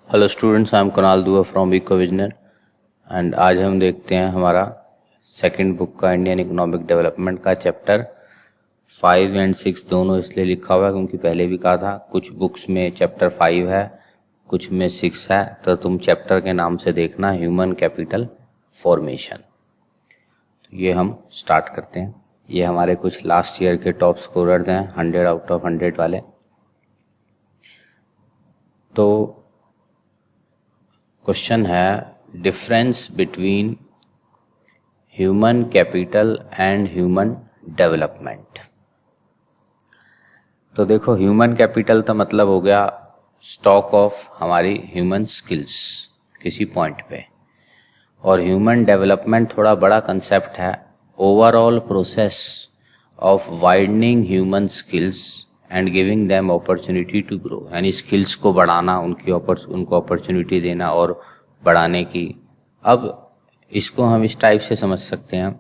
Hello students, I am Kunal दुआ from इकोविजनर and आज हम देखते हैं हमारा सेकंड बुक का इंडियन इकोनॉमिक डेवलपमेंट का चैप्टर 5 एंड 6 दोनों इसलिए लिखा हुआ है क्योंकि पहले भी कहा था कुछ बुक्स में चैप्टर 5 है, कुछ में 6 है, तो तुम चैप्टर के नाम से देखना ह्यूमन कैपिटल फॉर्मेशन। तो ये हम स्टार्ट करते हैं। ये हमारे कुछ लास्ट ईयर के टॉप स्कोरर्स हैं 100 आउट ऑफ 100 वाले। तो क्वेश्चन है difference between human capital and human development. तो देखो, ह्यूमन कैपिटल तो मतलब हो गया स्टॉक ऑफ हमारी ह्यूमन स्किल्स किसी पॉइंट पे, और ह्यूमन डेवलपमेंट थोड़ा बड़ा कंसेप्ट है, overall process of widening human skills and giving them opportunity to grow, यानी स्किल्स को बढ़ाना, उनको अपॉर्चुनिटी देना और बढ़ाने की। अब इसको हम इस टाइप से समझ सकते हैं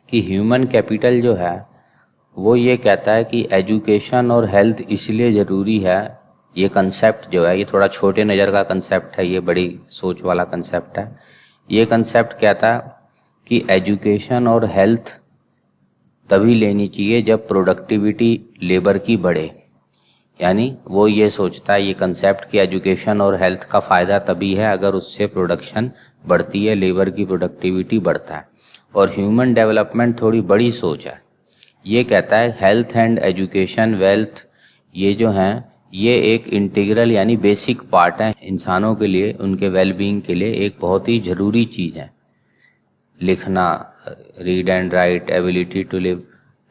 कि ह्यूमन कैपिटल जो है वो ये कहता है कि एजुकेशन और हेल्थ इसलिए ज़रूरी है। ये कंसेप्ट जो है ये थोड़ा छोटे नज़र का कंसेप्ट है, ये बड़ी सोच वाला कंसेप्ट है। ये कंसेप्ट कहता है कि एजुकेशन और हेल्थ तभी लेनी चाहिए जब प्रोडक्टिविटी लेबर की बढ़े, यानी वो ये सोचता है, ये कंसेप्ट कि एजुकेशन और हेल्थ का फ़ायदा तभी है अगर उससे प्रोडक्शन बढ़ती है, लेबर की प्रोडक्टिविटी बढ़ता है। और ह्यूमन डेवलपमेंट थोड़ी बड़ी सोच है, ये कहता है हेल्थ एंड एजुकेशन वेल्थ ये जो हैं ये एक इंटीग्रल यानी बेसिक पार्ट है इंसानों के लिए, उनके वेलबींग के लिए एक बहुत ही ज़रूरी चीज़ है। लिखना, read and write, ability to live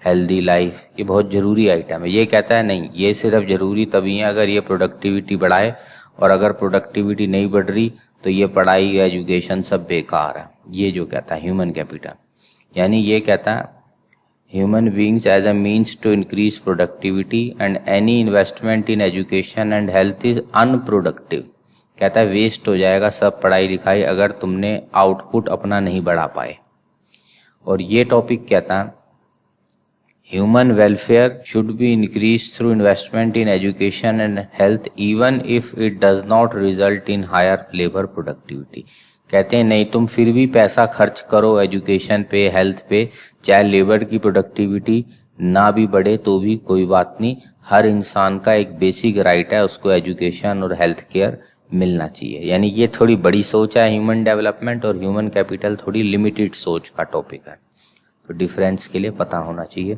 healthy life, ये बहुत ज़रूरी आइटम है। ये कहता है नहीं, ये सिर्फ ज़रूरी तभी है अगर ये प्रोडक्टिविटी बढ़ाए, और अगर प्रोडक्टिविटी नहीं बढ़ रही तो ये पढ़ाई या एजुकेशन सब बेकार है। ये जो कहता है ह्यूमन कैपिटल, यानी ये कहता है human beings as a means to increase productivity and any investment in education and health is unproductive. कहता है वेस्ट हो जाएगा सब पढ़ाई लिखाई अगर तुमने आउटपुट अपना नहीं बढ़ा पाए। और ये टॉपिक कहता है human welfare should be increase through investment in education and health even if it does not result in higher labour productivity. कहते हैं नहीं, तुम फिर भी पैसा खर्च करो एजुकेशन पे, हेल्थ पे, चाहे लेबर की प्रोडक्टिविटी ना भी बढ़े तो भी कोई बात नहीं। हर इंसान का एक बेसिक राइट है, उसको एजुकेशन और हेल्थ केयर मिलना चाहिए। यानी ये थोड़ी बड़ी सोच है ह्यूमन डेवलपमेंट, और ह्यूमन कैपिटल थोड़ी लिमिटेड सोच का टॉपिक है। तो डिफरेंस के लिए पता होना चाहिए।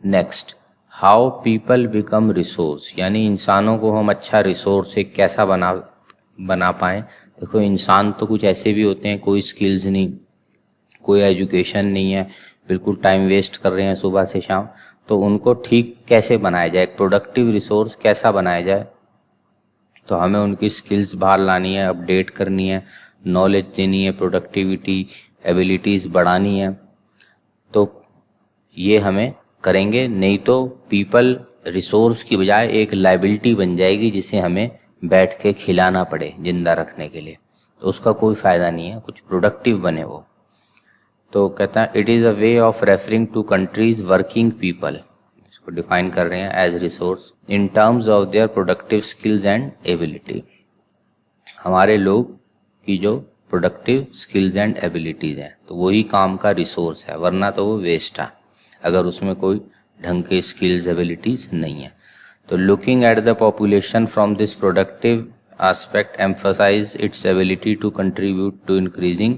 Next, how people become resource, यानी इंसानों को हम अच्छा रिसोर्स एक कैसा बना पाएँ। देखो, इंसान तो कुछ ऐसे भी होते हैं कोई स्किल्स नहीं, कोई एजुकेशन नहीं है, बिल्कुल टाइम वेस्ट कर रहे हैं सुबह से शाम, तो उनको ठीक कैसे बनाया जाए, प्रोडक्टिव रिसोर्स कैसा बनाया जाए। तो हमें उनकी स्किल्स बाहर लानी है, अपडेट करनी है, नॉलेज देनी है, प्रोडक्टिविटी एबिलिटीज़ बढ़ानी है। तो ये हमें करेंगे, नहीं तो पीपल रिसोर्स की बजाय एक लाइबिलिटी बन जाएगी जिसे हमें बैठ के खिलाना पड़े जिंदा रखने के लिए, तो उसका कोई फ़ायदा नहीं है। कुछ प्रोडक्टिव बने वो। तो कहता है it is a way of referring to countries working people, इसको डिफाइन कर रहे हैं as resource in terms of their productive skills and ability. हमारे लोग की जो प्रोडक्टिव स्किल्स एंड एबिलिटीज़ हैं तो वही काम का रिसोर्स है, वरना तो वो वेस्ट है अगर उसमें कोई ढंग के स्किल्स एबिलिटीज़ नहीं है। तो looking at the population from this productive aspect emphasise its ability to contribute to increasing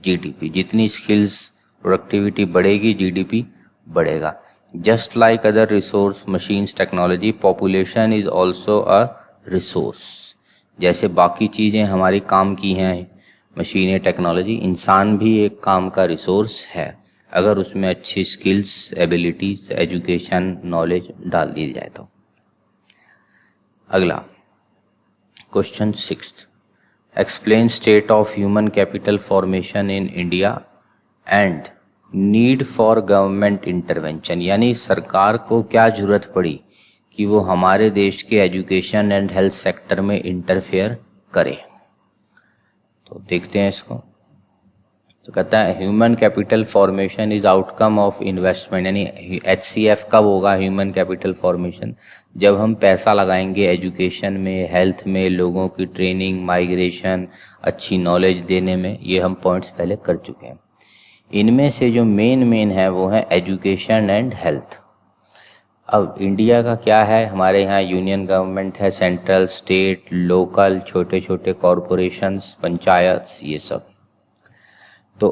GDP. जितनी स्किल्स प्रोडक्टिविटी बढ़ेगी जीडीपी बढ़ेगा। Just like other resource machines technology population is also a resource. जैसे बाकी चीज़ें हमारी काम की हैं, मशीनें टेक्नोलॉजी, इंसान भी एक काम का रिसोर्स है अगर उसमें अच्छी स्किल्स एबिलिटीज एजुकेशन नॉलेज डाल दी जाए तो। अगला question 6, explain state of human capital formation in India and need for government intervention, यानी सरकार को क्या जरूरत पड़ी कि वो हमारे देश के एजुकेशन एंड हेल्थ सेक्टर में इंटरफेयर करे। तो देखते हैं इसको। तो कहता है human capital formation is outcome of investment, यानी HCF कब होगा ह्यूमन कैपिटल फॉर्मेशन, जब हम पैसा लगाएंगे एजुकेशन में, हेल्थ में, लोगों की ट्रेनिंग, माइग्रेशन, अच्छी नॉलेज देने में। ये हम पॉइंट्स पहले कर चुके हैं। इनमें से जो मेन है वो है एजुकेशन एंड हेल्थ। अब इंडिया का क्या है, हमारे यहाँ यूनियन गवर्नमेंट है, सेंट्रल, स्टेट, लोकल, छोटे छोटे कॉरपोरेशंस, पंचायत, ये सब। तो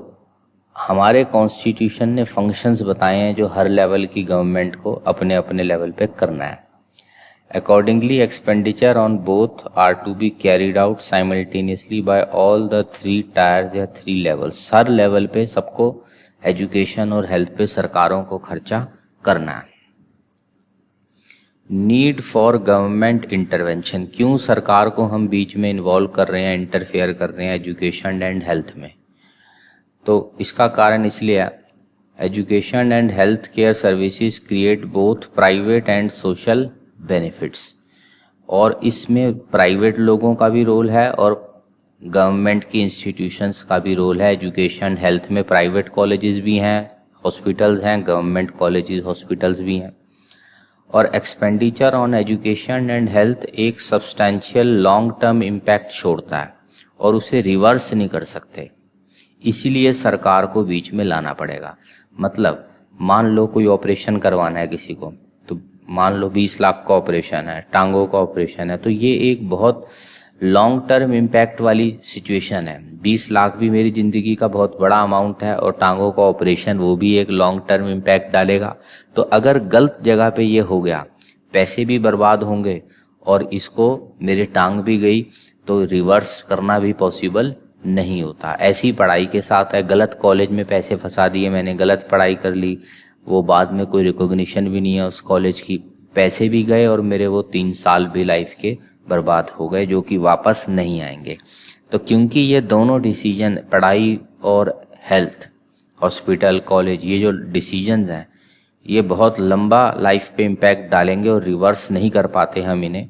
हमारे कॉन्स्टिट्यूशन ने फंक्शंस बताए हैं जो हर लेवल की गवर्नमेंट को अपने अपने लेवल पे करना है। Accordingly expenditure on both are to be carried out simultaneously by all the 3 tiers या 3 लेवल्स। हर लेवल पे सबको एजुकेशन और हेल्थ पे सरकारों को खर्चा करना है। नीड फॉर गवर्नमेंट इंटरवेंशन, क्यों सरकार को हम बीच में इन्वॉल्व कर रहे हैं, इंटरफेयर कर रहे हैं एजुकेशन एंड हेल्थ में? तो इसका कारण इसलिए है, education and health care services create both private and social benefits, और इसमें प्राइवेट लोगों का भी रोल है और गवर्नमेंट की इंस्टीट्यूशंस का भी रोल है। एजुकेशन हेल्थ में प्राइवेट कॉलेजेस भी हैं, हॉस्पिटल्स हैं, गवर्नमेंट कॉलेजेस हॉस्पिटल्स भी हैं। और expenditure on education and health एक सब्सटैंशियल लॉन्ग टर्म इम्पैक्ट छोड़ता है और उसे रिवर्स नहीं कर सकते, इसीलिए सरकार को बीच में लाना पड़ेगा। मतलब मान लो कोई ऑपरेशन करवाना है किसी को, तो मान लो 20 लाख का ऑपरेशन है, टांगों का ऑपरेशन है, तो ये एक बहुत लॉन्ग टर्म इम्पैक्ट वाली सिचुएशन है। 20 लाख भी मेरी ज़िंदगी का बहुत बड़ा अमाउंट है और टांगों का ऑपरेशन वो भी एक लॉन्ग टर्म इम्पैक्ट डालेगा। तो अगर गलत जगह पे ये हो गया, पैसे भी बर्बाद होंगे और इसको मेरी टांग भी गई, तो रिवर्स करना भी पॉसिबल नहीं होता। ऐसी पढ़ाई के साथ है, गलत कॉलेज में पैसे फंसा दिए मैंने, गलत पढ़ाई कर ली, वो बाद में कोई रिकॉग्निशन भी नहीं है उस कॉलेज की, पैसे भी गए और मेरे वो 3 साल भी लाइफ के बर्बाद हो गए जो कि वापस नहीं आएंगे। तो क्योंकि ये दोनों डिसीजन, पढ़ाई और हेल्थ, हॉस्पिटल, कॉलेज, ये जो डिसीजंस हैं ये बहुत लंबा लाइफ पे इम्पैक्ट डालेंगे और रिवर्स नहीं कर पाते हम इन्हें,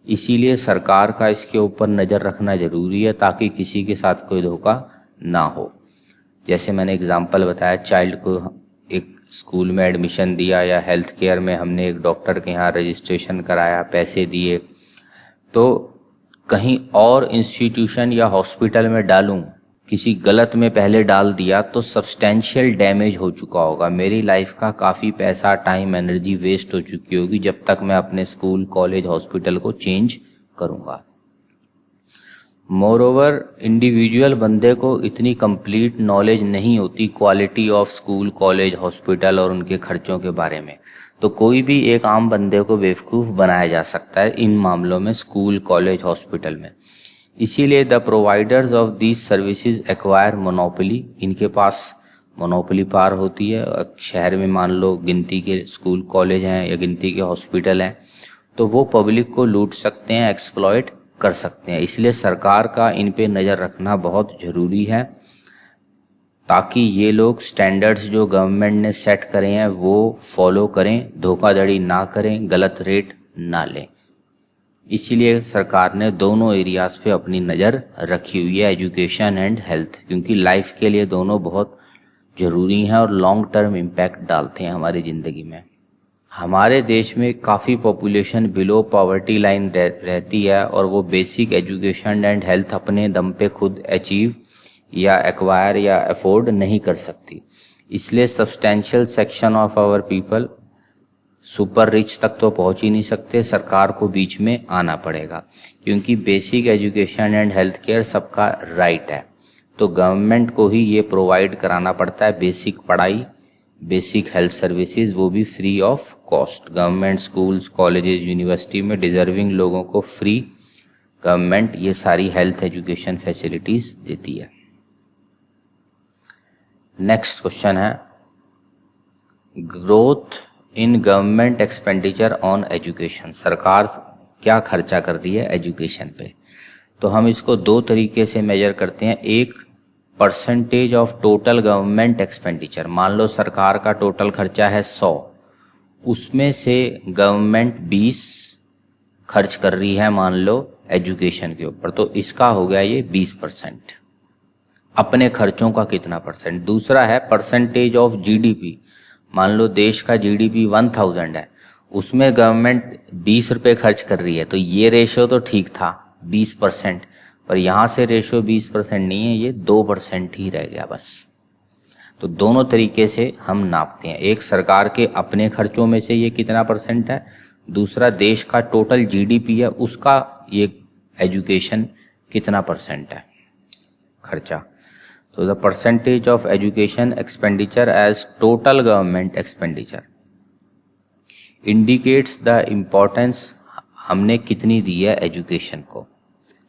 इसीलिए सरकार का इसके ऊपर नज़र रखना ज़रूरी है ताकि किसी के साथ कोई धोखा ना हो। जैसे मैंने एग्जांपल बताया, चाइल्ड को एक स्कूल में एडमिशन दिया या हेल्थ केयर में हमने एक डॉक्टर के यहाँ रजिस्ट्रेशन कराया, पैसे दिए, तो कहीं और इंस्टीट्यूशन या हॉस्पिटल में डालूं, किसी गलत में पहले डाल दिया तो सब्सटेंशियल डैमेज हो चुका होगा, मेरी लाइफ का काफ़ी पैसा, टाइम, एनर्जी वेस्ट हो चुकी होगी जब तक मैं अपने स्कूल, कॉलेज, हॉस्पिटल को चेंज करूँगा। मोरओवर इंडिविजुअल बंदे को इतनी कंप्लीट नॉलेज नहीं होती quality of school, college, hospital और उनके खर्चों के बारे में, तो कोई भी एक आम बंदे को बेवकूफ़ बनाया जा सकता है इन मामलों में, स्कूल, कॉलेज, हॉस्पिटल में। इसीलिए the providers of these services acquire monopoly, इनके पास मोनोपोली पावर होती है। शहर में मान लो गिनती के स्कूल, कॉलेज हैं या गिनती के हॉस्पिटल हैं, तो वो पब्लिक को लूट सकते हैं, एक्सप्लॉइट कर सकते हैं। इसलिए सरकार का इन पे नज़र रखना बहुत ज़रूरी है ताकि ये लोग स्टैंडर्ड्स जो गवर्नमेंट ने सेट करे हैं वो फॉलो करें, धोखाधड़ी ना करें, गलत रेट ना लें। इसीलिए सरकार ने दोनों एरियाज़ पे अपनी नज़र रखी हुई है, एजुकेशन एंड हेल्थ, क्योंकि लाइफ के लिए दोनों बहुत ज़रूरी हैं और लॉन्ग टर्म इम्पैक्ट डालते हैं हमारी ज़िंदगी में। हमारे देश में काफ़ी पॉपुलेशन बिलो पॉवर्टी लाइन रहती है और वो बेसिक एजुकेशन एंड हेल्थ अपने दम पे खुद अचीव या एक्वायर या अफोर्ड नहीं कर सकती। इसलिए substantial section of our people super rich तक तो पहुंच ही नहीं सकते, सरकार को बीच में आना पड़ेगा, क्योंकि basic education and health care सबका राइट है। तो गवर्नमेंट को ही ये प्रोवाइड कराना पड़ता है, बेसिक पढ़ाई, बेसिक हेल्थ सर्विसेज, वो भी free of cost. Government schools, colleges, university में डिजर्विंग लोगों को फ्री गवर्नमेंट ये सारी हेल्थ एजुकेशन फैसिलिटीज देती है। नेक्स्ट क्वेश्चन है, growth in government expenditure on education, सरकार क्या खर्चा कर रही है एजुकेशन पे। तो हम इसको 2 तरीके से मेजर करते हैं। एक, percentage of total government expenditure, मान लो सरकार का टोटल खर्चा है 100, उसमें से गवर्नमेंट 20 खर्च कर रही है मान लो एजुकेशन के ऊपर, तो इसका हो गया ये 20%। अपने खर्चों का कितना परसेंट। दूसरा है परसेंटेज ऑफ जीडीपी। मान लो देश का जीडीपी 1000 है, उसमें गवर्नमेंट 20 रुपये खर्च कर रही है, तो ये रेशो तो ठीक था 20%, पर यहाँ से रेशो 20% नहीं है, ये 2% ही रह गया बस। तो दोनों तरीके से हम नापते हैं, एक सरकार के अपने खर्चों में से ये कितना परसेंट है, दूसरा देश का टोटल जीडीपी है उसका ये एजुकेशन कितना परसेंट है खर्चा। तो the percentage of education expenditure as total government expenditure indicates the importance हमने कितनी दी है एजुकेशन को।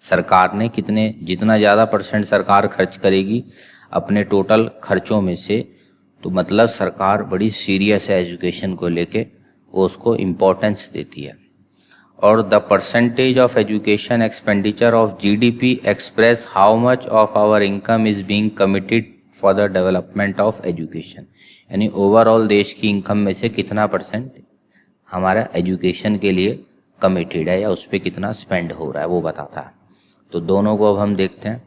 सरकार ने कितने, जितना ज़्यादा परसेंट सरकार खर्च करेगी अपने टोटल खर्चों में से, तो मतलब सरकार बड़ी सीरियस है एजुकेशन को लेके, वो उसको इम्पोर्टेंस देती है। और the percentage of education expenditure of GDP express how much of our income is being committed for the development of education, यानी ओवरऑल देश की इनकम में से कितना परसेंट हमारा एजुकेशन के लिए कमिटेड है या उस पर कितना स्पेंड हो रहा है वो बताता है। तो दोनों को अब हम देखते हैं।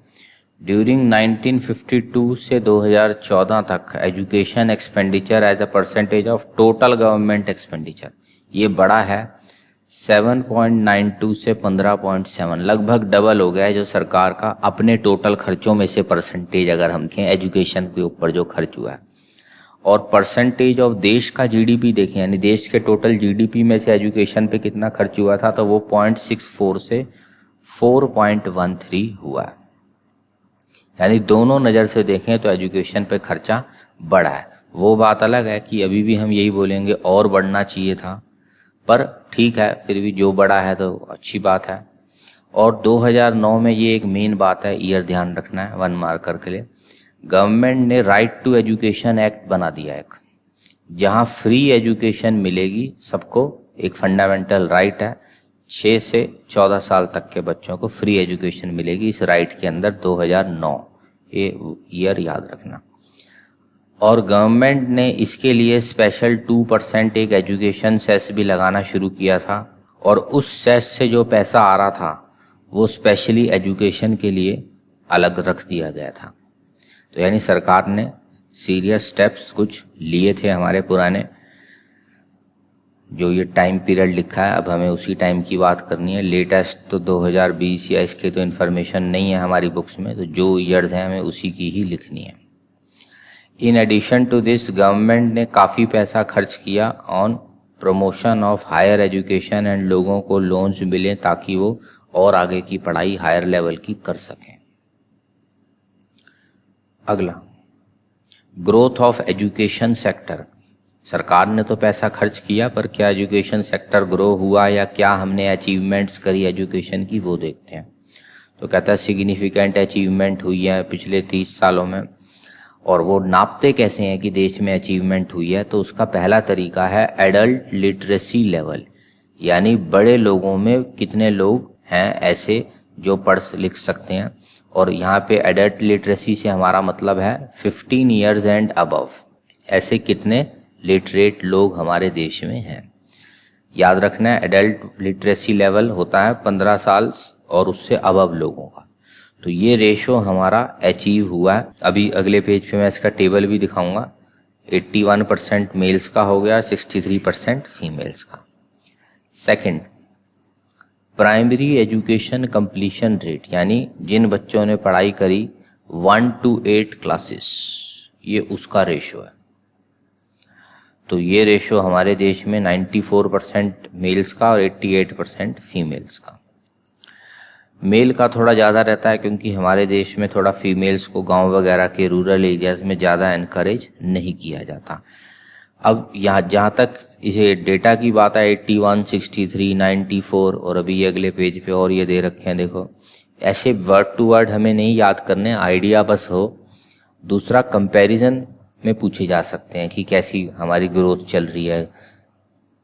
ड्यूरिंग 1952 से 2014 तक education expenditure as a percentage of total government expenditure ये बड़ा है 7.92 से 15.7, लगभग डबल हो गया है जो सरकार का अपने टोटल खर्चों में से परसेंटेज अगर हम देखें एजुकेशन के ऊपर जो खर्च हुआ है। और परसेंटेज ऑफ देश का जीडीपी देखें, यानी देश के टोटल जीडीपी में से एजुकेशन पे कितना खर्च हुआ था, तो वो 0.64 से 4.13 हुआ है। यानी दोनों नज़र से देखें तो एजुकेशन पे खर्चा बढ़ा है। वो बात अलग है कि अभी भी हम यही बोलेंगे और बढ़ना चाहिए था, पर ठीक है, फिर भी जो बड़ा है तो अच्छी बात है। और 2009 में ये एक मेन बात है, ईयर ध्यान रखना है 1 मार्कर के लिए, गवर्नमेंट ने राइट टू एजुकेशन एक्ट बना दिया एक, जहाँ फ्री एजुकेशन मिलेगी सबको, एक फंडामेंटल राइट है। 6 से 14 साल तक के बच्चों को फ्री एजुकेशन मिलेगी इस राइट के अंदर 2009, ये ईयर याद रखना। और गवर्नमेंट ने इसके लिए स्पेशल 2% एक एजुकेशन सेस भी लगाना शुरू किया था, और उस सेस से जो पैसा आ रहा था वो स्पेशली एजुकेशन के लिए अलग रख दिया गया था। तो यानी सरकार ने सीरियस स्टेप्स कुछ लिए थे हमारे पुराने, जो ये टाइम पीरियड लिखा है अब हमें उसी टाइम की बात करनी है। लेटेस्ट तो 2020 या इसके तो इन्फॉर्मेशन नहीं है हमारी बुक्स में, तो जो ईयर्स हैं हमें उसी की ही लिखनी है। In addition to this government ने काफ़ी पैसा खर्च किया on promotion of higher education and लोगों को लोन्स मिले ताकि वो और आगे की पढ़ाई हायर लेवल की कर सकें। अगला, ग्रोथ ऑफ एजुकेशन सेक्टर। सरकार ने तो पैसा खर्च किया, पर क्या एजुकेशन सेक्टर ग्रो हुआ या क्या हमने अचीवमेंट्स करी एजुकेशन की, वो देखते हैं। तो कहता है सिग्निफिकेंट अचीवमेंट हुई है पिछले 30 सालों में। और वो नापते कैसे हैं कि देश में अचीवमेंट हुई है, तो उसका पहला तरीका है एडल्ट लिटरेसी लेवल, यानी बड़े लोगों में कितने लोग हैं ऐसे जो पढ़ लिख सकते हैं। और यहाँ पे एडल्ट लिटरेसी से हमारा मतलब है 15 ईयर्स एंड अबव, ऐसे कितने लिटरेट लोग हमारे देश में हैं। याद रखना है एडल्ट लिटरेसी लेवल होता है 15 साल और उससे अबव लोगों का। तो ये रेशो हमारा अचीव हुआ है। अभी अगले पेज पे मैं इसका टेबल भी दिखाऊंगा। 81% मेल्स का हो गया, 63% फीमेल्स का। Second, primary education completion rate, यानी जिन बच्चों ने पढ़ाई करी 1 to 8 क्लासेस, ये उसका रेशो है। तो ये रेशो हमारे देश में 94% मेल्स का और 88% फीमेल्स का। मेल का थोड़ा ज़्यादा रहता है क्योंकि हमारे देश में थोड़ा फीमेल्स को गांव वगैरह के रूरल एरियाज़ में ज़्यादा एनकरेज नहीं किया जाता। अब यहाँ जहाँ तक इसे डेटा की बात है 81, 63, 94 और अभी ये अगले पेज पे और ये दे रखे हैं, देखो ऐसे वर्ड टू वर्ड हमें नहीं याद करने, आइडिया बस हो। दूसरा, कंपैरिजन में पूछे जा सकते हैं कि कैसी हमारी ग्रोथ चल रही है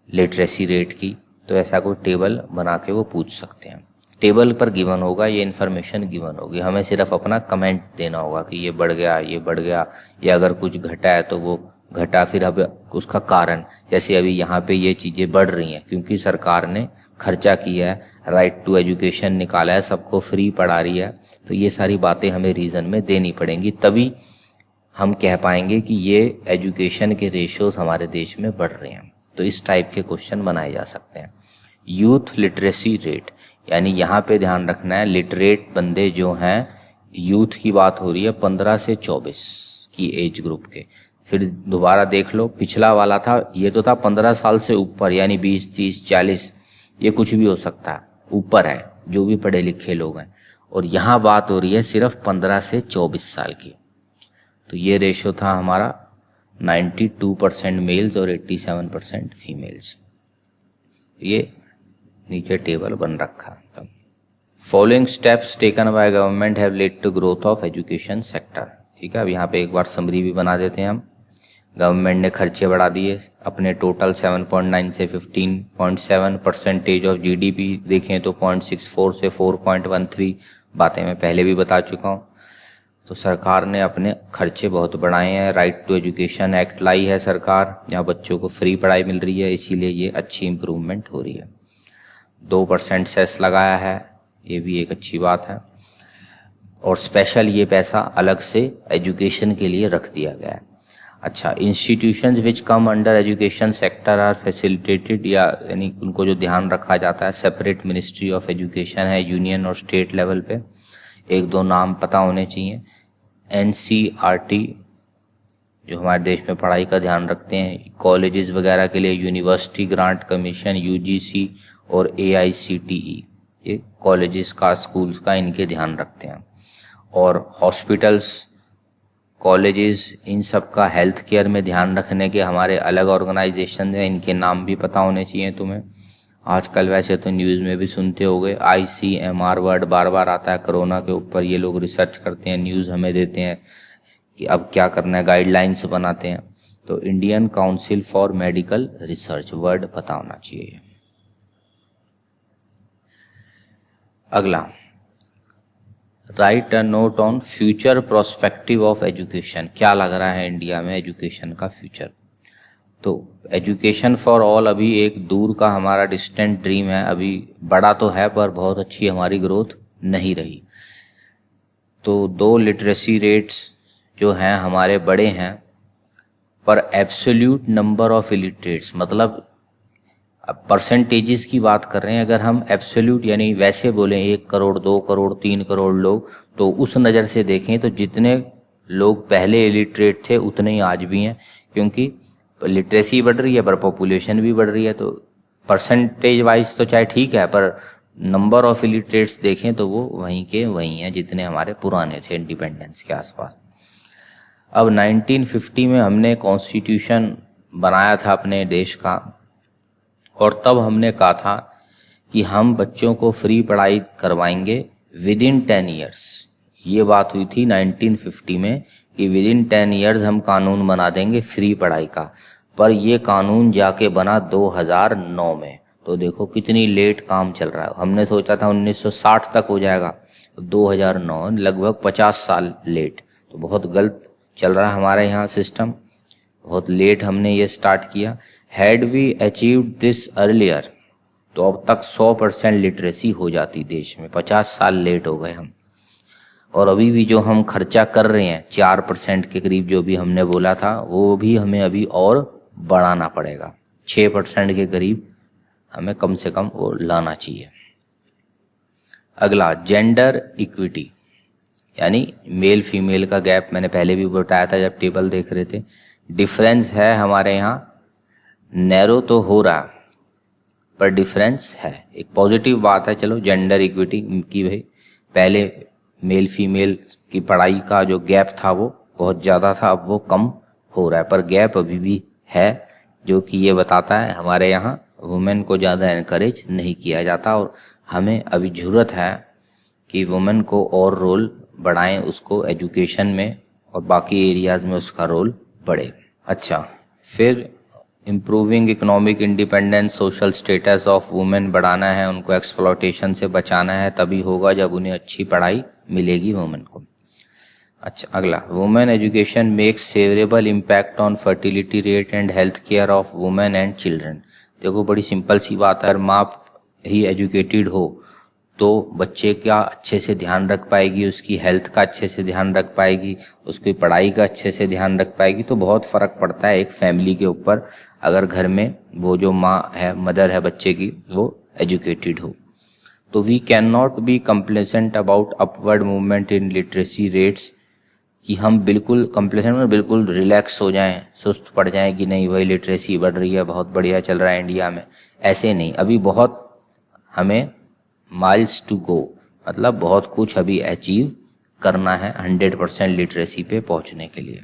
लिटरेसी रेट की, तो ऐसा कोई टेबल बना के वो पूछ सकते हैं। टेबल पर गिवन होगा, ये इन्फॉर्मेशन गिवन होगी, हमें सिर्फ अपना कमेंट देना होगा कि ये बढ़ गया, ये बढ़ गया, या अगर कुछ घटा है तो वो घटा, फिर अब उसका कारण, जैसे अभी यहाँ पे ये चीज़ें बढ़ रही हैं क्योंकि सरकार ने खर्चा किया है, राइट टू एजुकेशन निकाला है, सबको फ्री पढ़ा रही है, तो ये सारी बातें हमें रीज़न में देनी पड़ेंगी, तभी हम कह पाएंगे कि ये एजुकेशन के रेशियोज हमारे देश में बढ़ रहे हैं। तो इस टाइप के क्वेश्चन बनाए जा सकते हैं। यूथ लिटरेसी रेट, यानी यहाँ पे ध्यान रखना है, लिटरेट बंदे जो हैं, यूथ की बात हो रही है 15 से 24 की एज ग्रुप के। फिर दोबारा देख लो, पिछला वाला था, ये तो था 15 साल से ऊपर, यानी 20, 30, 40, ये कुछ भी हो सकता है, ऊपर है जो भी पढ़े लिखे लोग हैं। और यहाँ बात हो रही है सिर्फ 15 से 24 साल की। तो ये रेशो था हमारा 92% मेल्स और 87% फीमेल्स। ये नीचे टेबल बन रखा। Following steps taken by government have led to growth of education sector. ठीक है, अब यहाँ पे एक बार समरी भी बना देते हैं हम। गवर्नमेंट ने खर्चे बढ़ा दिए अपने, टोटल 7.9 से 15.7% ऑफ जीडीपी देखें तो 0.64 से 4.13, बातें मैं पहले भी बता चुका हूँ। तो सरकार ने अपने खर्चे बहुत बढ़ाए हैं। राइट टू एजुकेशन एक्ट लाई है सरकार, जहाँ बच्चों को फ्री पढ़ाई मिल रही है, इसीलिए ये अच्छी इम्प्रूवमेंट हो रही है। 2% सेस लगाया है, ये भी एक अच्छी बात है। और स्पेशल ये पैसा अलग से एजुकेशन के लिए रख दिया गया है। अच्छा, institutions which come under education sector are facilitated, यानी उनको जो ध्यान रखा जाता है, सेपरेट मिनिस्ट्री ऑफ एजुकेशन है यूनियन और स्टेट लेवल पे। एक दो नाम पता होने चाहिए। NCERT जो हमारे देश में पढ़ाई का ध्यान रखते हैं, कॉलेजेस वगैरह के लिए यूनिवर्सिटी ग्रांट कमीशन UGC और AICTE, ये कॉलेजेस का, स्कूल्स का, इनके ध्यान रखते हैं। और हॉस्पिटल्स, कॉलेजेस, इन सब का हेल्थ केयर में ध्यान रखने के हमारे अलग ऑर्गेनाइजेशन हैं, इनके नाम भी पता होने चाहिए तुम्हें। आजकल वैसे तो न्यूज़ में भी सुनते होगे, ICMR वर्ड बार बार आता है कोरोना के ऊपर। ये लोग रिसर्च करते हैं, न्यूज़ हमें देते हैं कि अब क्या करना है, गाइडलाइंस बनाते हैं। तो Indian council for medical research, word पता होना चाहिए। अगला, right a note on future prospective of education. क्या लग रहा है इंडिया में एजुकेशन का फ्यूचर? तो एजुकेशन फॉर ऑल अभी एक दूर का हमारा डिस्टेंट ड्रीम है। अभी बड़ा तो है पर बहुत अच्छी हमारी ग्रोथ नहीं रही। तो 2 लिटरेसी रेट्स जो हैं हमारे बड़े हैं, पर एब्सोल्यूट नंबर ऑफ इलिटरेट्स, मतलब अब परसेंटेजेस की बात कर रहे हैं। अगर हम एब्सोल्यूट यानी वैसे बोलें 1 करोड़ 2 करोड़ 3 करोड़ लोग, तो उस नज़र से देखें तो जितने लोग पहले इलिटरेट थे उतने ही आज भी हैं, क्योंकि लिटरेसी बढ़ रही है पर पॉपुलेशन भी बढ़ रही है। तो परसेंटेज वाइज तो चाहे ठीक है, पर नंबर ऑफ इलिटरेट्स देखें तो वो वहीं के वहीं हैं जितने हमारे पुराने थे इंडिपेंडेंस के आसपास। अब 1950 में हमने कॉन्स्टिट्यूशन बनाया था अपने देश का, और तब हमने कहा था कि हम बच्चों को फ्री पढ़ाई करवाएंगे विद इन 10 ईयर्स। ये बात हुई थी 1950 में कि विद इन 10 ईयर्स हम कानून बना देंगे फ्री पढ़ाई का। पर ये कानून जाके बना 2009 में। तो देखो कितनी लेट काम चल रहा है। हमने सोचा था 1960 तक हो जाएगा, 2009, लगभग 50 साल लेट। तो बहुत गलत चल रहा है हमारे यहाँ सिस्टम, बहुत लेट हमने ये स्टार्ट किया। Had we achieved this earlier, तो अब तक 100% लिटरेसी हो जाती देश में। 50 साल लेट हो गए हम। और अभी भी जो हम खर्चा कर रहे हैं 4% के करीब, जो भी हमने बोला था, वो भी हमें अभी और बढ़ाना पड़ेगा। 6% के करीब हमें कम से कम वो लाना चाहिए। अगला, जेंडर इक्विटी, यानी मेल फीमेल का गैप मैंने पहले भी बताया था जब टेबल देख रहे थे। डिफरेंस है हमारे यहाँ, नैरो तो हो रहा पर डिफरेंस है, एक पॉजिटिव बात है। चलो जेंडर इक्विटी की, भाई पहले मेल फीमेल की पढ़ाई का जो गैप था वो बहुत ज़्यादा था, अब वो कम हो रहा है, पर गैप अभी भी है, जो कि ये बताता है हमारे यहाँ वुमेन को ज़्यादा एनकरेज नहीं किया जाता। और हमें अभी ज़रूरत है कि वुमेन को और रोल बढ़ाएं, उसको एजुकेशन में और बाकी एरियाज़ में उसका रोल बढ़े। अच्छा, फिर improving economic independence, social status of women बढ़ाना है, उनको एक्सप्लॉयटेशन से बचाना है, तभी होगा जब उन्हें अच्छी पढ़ाई मिलेगी वुमेन को। अच्छा, अगला, women education makes favourable impact on fertility rate and health care of women and children. देखो बड़ी सिंपल सी बात है, माँ ही एजुकेटेड हो तो बच्चे का अच्छे से ध्यान रख पाएगी, उसकी हेल्थ का अच्छे से ध्यान रख पाएगी, उसकी पढ़ाई का अच्छे से ध्यान रख पाएगी। तो बहुत फ़र्क पड़ता है एक फैमिली के ऊपर अगर घर में वो जो माँ है, मदर है बच्चे की, वो एजुकेटेड हो। तो we can not be complacent about upward movement in literacy rates, कि हम बिल्कुल कंप्लेसेंट में बिल्कुल रिलैक्स हो जाएं, सुस्त पड़ जाएं कि नहीं भाई लिटरेसी बढ़ रही है, बहुत बढ़िया चल रहा है इंडिया में। ऐसे नहीं, अभी बहुत हमें माइल्स टू गो, मतलब बहुत कुछ अभी अचीव करना है 100% लिटरेसी पे पहुंचने के लिए।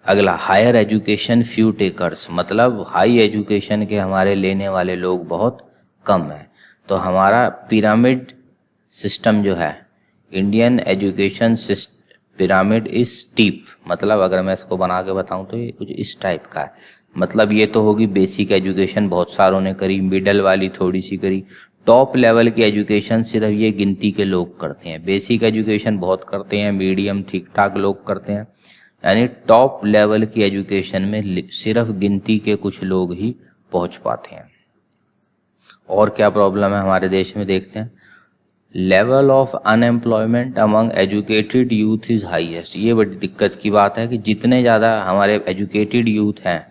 अगला, हायर एजुकेशन फ्यू टेकर्स, मतलब हाई एजुकेशन के हमारे लेने वाले लोग बहुत कम हैं। तो हमारा पिरामिड सिस्टम जो है, Indian education pyramid is steep, मतलब अगर मैं इसको बना के बताऊं तो ये कुछ इस टाइप का है। मतलब ये तो होगी बेसिक एजुकेशन बहुत सारों ने करी, मिडल वाली थोड़ी सी करी, टॉप लेवल की एजुकेशन सिर्फ ये गिनती के लोग करते हैं। बेसिक एजुकेशन बहुत करते हैं, मीडियम ठीक ठाक लोग करते हैं, यानी टॉप लेवल की एजुकेशन में सिर्फ गिनती के कुछ लोग ही पहुंच पाते हैं। और क्या प्रॉब्लम है हमारे देश में देखते हैं, level of unemployment among educated youth is highest. ये बड़ी दिक्कत की बात है कि जितने ज़्यादा हमारे एजुकेटेड यूथ हैं,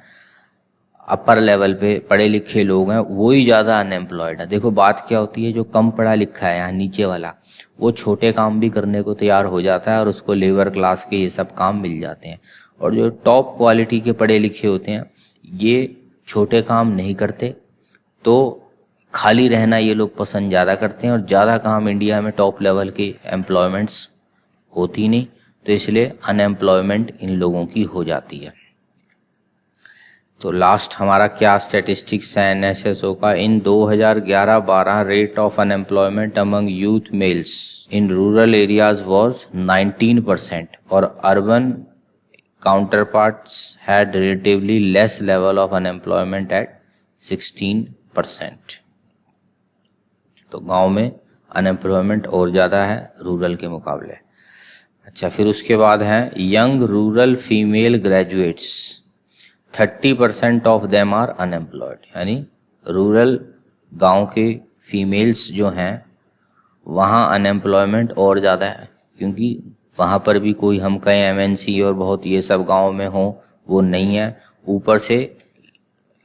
अपर लेवल पे पढ़े लिखे लोग हैं, वो ही ज़्यादा अनएम्प्लॉयड है। देखो बात क्या होती है, जो कम पढ़ा लिखा है यहाँ नीचे वाला, वो छोटे काम भी करने को तैयार हो जाता है और उसको लेबर क्लास के ये सब काम मिल जाते हैं। और जो टॉप क्वालिटी के पढ़े लिखे होते हैं ये छोटे काम नहीं करते, तो खाली रहना ये लोग पसंद ज़्यादा करते हैं, और ज़्यादा काम इंडिया में टॉप लेवल की एम्प्लॉयमेंट्स होती नहीं, तो इसलिए अनएम्प्लॉयमेंट इन लोगों की हो जाती है। तो लास्ट हमारा क्या स्टैटिस्टिक्स है एनएसएसओ का, in 2011-12 rate of unemployment among youth males in rural areas was 19% और urban counterparts had relatively less level of unemployment at 16%। तो गांव में अनएम्प्लॉयमेंट और ज़्यादा है रूरल के मुकाबले। अच्छा, फिर उसके बाद है young rural female graduates 30% of them are unemployed, यानी रूरल गांव के फीमेल्स जो हैं वहाँ अनएम्प्लॉयमेंट और ज़्यादा है, क्योंकि वहाँ पर भी कोई हम कहें एमएनसी और बहुत ये सब गांव में हो वो नहीं है। ऊपर से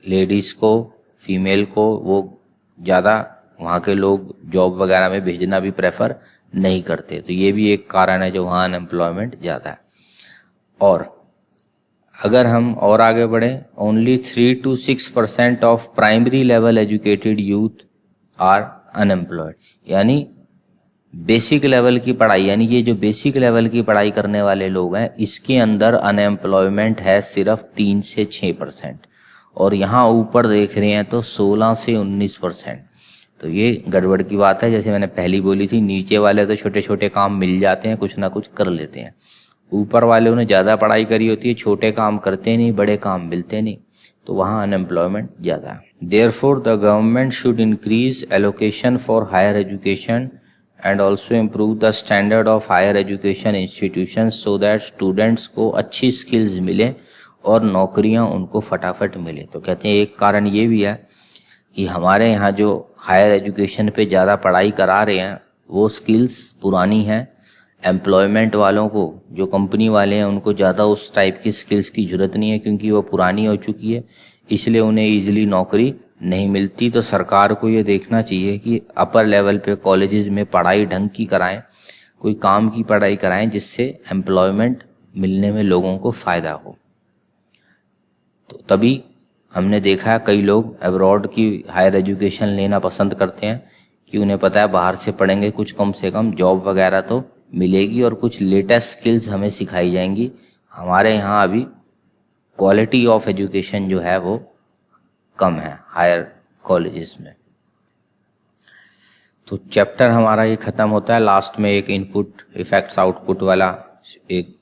लेडीज़ को, फीमेल को वो ज़्यादा वहाँ के लोग जॉब वगैरह में भेजना भी प्रेफर नहीं करते। तो ये भी एक कारण है जो वहाँ अनएम्प्लॉयमेंट ज़्यादा है। और अगर हम और आगे बढ़े, only 3 to 6% of primary level educated youth are unemployed, यानी बेसिक लेवल की पढ़ाई, यानी ये जो बेसिक लेवल की पढ़ाई करने वाले लोग हैं इसके अंदर अनएम्प्लॉयमेंट है सिर्फ 3 से 6%, और यहाँ ऊपर देख रहे हैं तो 16 से 19%। तो ये गड़बड़ की बात है। जैसे मैंने पहली बोली थी, नीचे वाले तो छोटे छोटे काम मिल जाते हैं, कुछ ना कुछ कर लेते हैं, ऊपर वालों ने ज़्यादा पढ़ाई करी होती है, छोटे काम करते नहीं, बड़े काम मिलते नहीं, तो वहाँ अनएम्प्लॉयमेंट ज़्यादा है। Therefore the government should increase allocation for higher education and also improve the standard of higher education institution so that students को अच्छी स्किल्स मिले और नौकरियाँ उनको फटाफट मिले। तो कहते हैं एक कारण ये भी है कि हमारे यहाँ जो हायर एजुकेशन पे ज़्यादा पढ़ाई करा रहे हैं वो स्किल्स पुरानी हैं, एम्प्लॉयमेंट वालों को, जो कंपनी वाले हैं उनको ज़्यादा उस टाइप की स्किल्स की ज़रूरत नहीं है, क्योंकि वो पुरानी हो चुकी है, इसलिए उन्हें ईजिली नौकरी नहीं मिलती। तो सरकार को ये देखना चाहिए कि अपर लेवल पे कॉलेजेस में पढ़ाई ढंग की कराएं, कोई काम की पढ़ाई कराएं जिससे एम्प्लॉयमेंट मिलने में लोगों को फ़ायदा हो। तो तभी हमने देखा है कई लोग अब्रॉड की हायर एजुकेशन लेना पसंद करते हैं कि उन्हें पता है बाहर से पढ़ेंगे कुछ कम से कम जॉब वगैरह तो मिलेगी और कुछ लेटेस्ट स्किल्स हमें सिखाई जाएंगी। हमारे यहाँ अभी क्वालिटी ऑफ एजुकेशन जो है वो कम है हायर कॉलेजेस में। तो चैप्टर हमारा ये ख़त्म होता है। लास्ट में एक इनपुट इफेक्ट्स आउटपुट वाला एक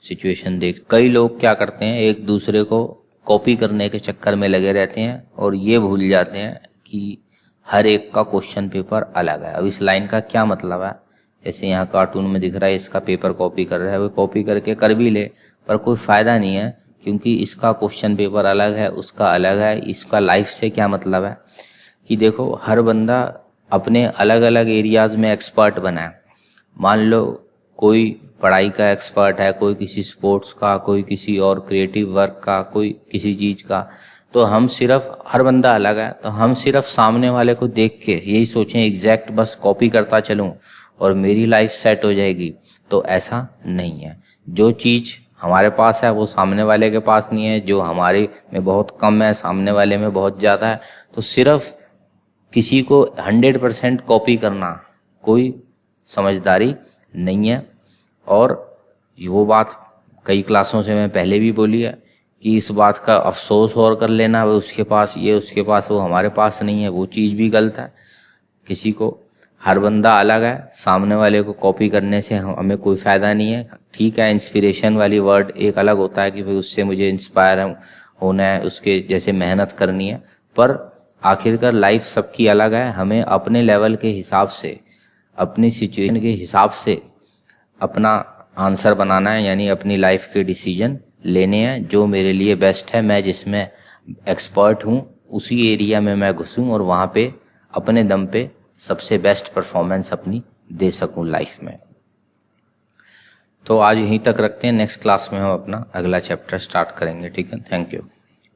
सिचुएशन देख। कई लोग क्या करते हैं, एक दूसरे को कॉपी करने के चक्कर में लगे रहते हैं और ये भूल जाते हैं कि हर एक का क्वेश्चन पेपर अलग है। अब इस लाइन का क्या मतलब है, जैसे यहाँ कार्टून में दिख रहा है इसका पेपर कॉपी कर रहा है, वो कॉपी करके कर भी ले पर कोई फ़ायदा नहीं है, क्योंकि इसका क्वेश्चन पेपर अलग है, उसका अलग है, इसका लाइफ से क्या मतलब है। कि देखो हर बंदा अपने अलग अलग एरियाज में एक्सपर्ट बना है। मान लो कोई पढ़ाई का एक्सपर्ट है, कोई किसी स्पोर्ट्स का, कोई किसी और क्रिएटिव वर्क का, कोई किसी चीज़ का। तो हम सिर्फ, हर बंदा अलग है, तो हम सिर्फ सामने वाले को देख के यही सोचें एग्जैक्ट बस कॉपी करता चलूं और मेरी लाइफ सेट हो जाएगी, तो ऐसा नहीं है। जो चीज़ हमारे पास है वो सामने वाले के पास नहीं है, जो हमारे में बहुत कम है सामने वाले में बहुत ज़्यादा है। तो सिर्फ किसी को 100% कॉपी करना कोई समझदारी नहीं है। और वो बात कई क्लासों से मैं पहले भी बोली है कि इस बात का अफसोस और कर लेना वो उसके पास ये, उसके पास वो, हमारे पास नहीं है, वो चीज़ भी गलत है। किसी को, हर बंदा अलग है, सामने वाले को कॉपी करने से हमें कोई फ़ायदा नहीं है। ठीक है, इंस्पिरेशन वाली वर्ड एक अलग होता है कि भाई उससे मुझे इंस्पायर होना है, उसके जैसे मेहनत करनी है, पर आखिरकार लाइफ सबकी अलग है। हमें अपने लेवल के हिसाब से, अपनी सिचुएशन के हिसाब से अपना आंसर बनाना है, यानी अपनी लाइफ के डिसीजन लेने हैं जो मेरे लिए बेस्ट है। मैं जिसमें एक्सपर्ट हूँ उसी एरिया में मैं घुसूँ और वहाँ पे अपने दम पे सबसे बेस्ट परफॉर्मेंस अपनी दे सकूँ लाइफ में। तो आज यहीं तक रखते हैं, नेक्स्ट क्लास में हम अपना अगला चैप्टर स्टार्ट करेंगे। ठीक है, थैंक यू।